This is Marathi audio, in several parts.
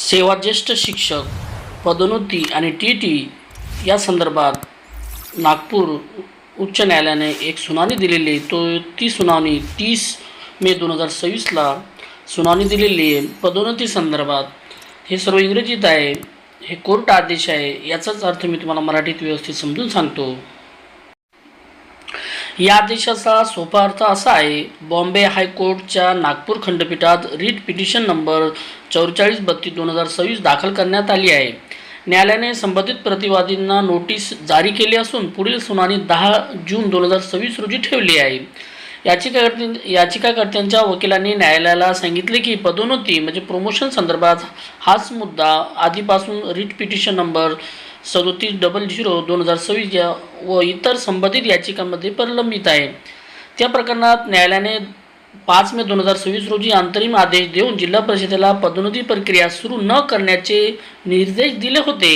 सेवाज्येष्ठ शिक्षक पदोन्नती आणि टी या संदर्भात नागपूर उच्च न्यायालयाने एक सुनावणी दिलेली आहे. ती सुनावणी 30 मे 2026ला सुनावणी दिलेली आहे. पदोन्नती संदर्भात हे सर्व इंग्रजीत आहे. हे कोर्ट आदेश आहे. याचाच अर्थ मी तुम्हाला मराठीत व्यवस्थित समजून सांगतो. या आदेशाचा सोपा अर्थ असा आहे. बॉम्बे हायकोर्टच्या नागपूर खंडपीठात रीट पिटिशन नंबर 4432/2026 दाखल करण्यात आली आहे. न्यायालयाने संबंधित प्रतिवादींना नोटीस जारी केली असून पुढील सुनावणी 10 जून 2026 रोजी ठेवली आहे. याचिकाकर्त्यांच्या वकिलांनी न्यायालयाला सांगितले की पदोन्नती म्हणजे प्रमोशन संदर्भात हाच मुद्दा आधीपासून रीट पिटिशन नंबर 3700/2026 व इतर संबंधित याचिकांमध्ये प्रलंबित आहे. त्या प्रकरणात न्यायालयाने 5 मे 2026 रोजी अंतरिम आदेश देऊन जिल्हा परिषदेला पदोन्नती प्रक्रिया सुरू न करण्याचे निर्देश दिले होते.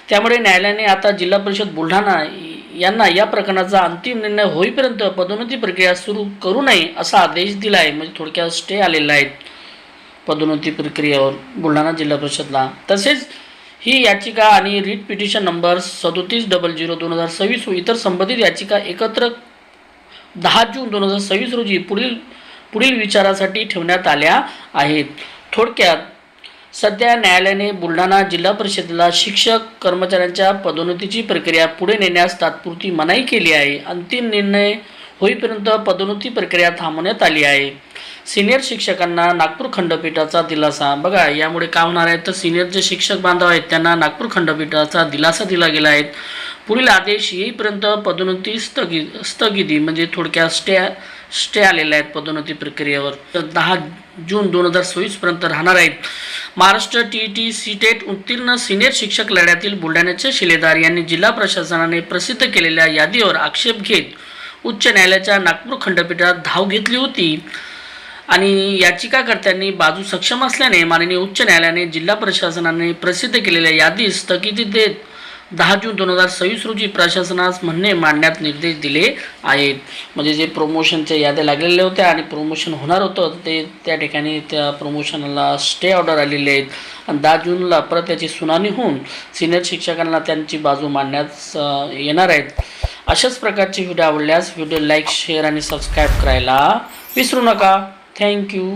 त्यामुळे न्यायालयाने आता जिल्हा परिषद बुलढाणा यांना या प्रकरणाचा अंतिम निर्णय होईपर्यंत पदोन्नती प्रक्रिया सुरू करू नये असा आदेश दिला आहे. म्हणजे थोडक्यात स्टे आलेला आहे पदोन्नती प्रक्रियेवर बुलढाणा जिल्हा परिषदला. तसेच ही याचिका आणि रीट पिटिशन नंबर 3700/2026 व इतर संबंधित याचिका एकत्र 10 जून 2026 रोजी पुढील विचारासाठी ठेवण्यात आल्या आहेत. थोडक्यात सध्या न्यायालयाने बुलढाणा जिल्हा परिषदेला शिक्षक कर्मचाऱ्यांच्या पदोन्नतीची प्रक्रिया पुढे नेण्यास तात्पुरती मनाई केली आहे. अंतिम निर्णय होईपर्यंत पदोन्नती प्रक्रिया थांबवण्यात आली आहे. सिनियर शिक्षकांना नागपूर खंडपीठाचा दिलासा. बघा, यामुळे काय होणार आहे तर सिनियर जे शिक्षक बांधव आहेत त्यांना नागपूर खंडपीठाचा दिलासा दिला गेला आहे. पुढील आदेश येईपर्यंत पदोन्नती स्थगिती म्हणजे थोडक्यात स्टे आलेले आहेत पदोन्नती प्रक्रियेवर. तर 10 जून 2026 पर्यंत राहणार आहेत. महाराष्ट्र टी सीटेट उत्तीर्ण सिनियर शिक्षक लढ्यातील बुलढाण्याचे शिलेदार यांनी जिल्हा प्रशासनाने प्रसिद्ध केलेल्या यादीवर आक्षेप घेत उच्च न्यायालयाच्या नागपूर खंडपीठात धाव घेतली होती आणि याचिकाकर्त्यांनी बाजू सक्षम असल्याने माननीय उच्च न्यायालयाने जिल्हा प्रशासनाने प्रसिद्ध केलेल्या यादीस स्थगिती देत 10 जून 2026 रोजी प्रशासनास म्हणणे मांडण्यात निर्देश दिले आहेत. म्हणजे जे प्रमोशनच्या याद्या लागलेल्या होत्या आणि प्रमोशन होणार होतं ते त्या ठिकाणी त्या प्रमोशनला स्टे ऑर्डर आलेले आहेत आणि 10 जूनला परत त्याची सुनावणी होऊन सिनियर शिक्षकांना त्यांची बाजू मांडण्यात येणार आहेत. अशाच प्रकारचे व्हिडिओ आवडल्यास व्हिडिओ लाईक, शेअर आणि सबस्क्राईब करायला विसरू नका. थँक्यू.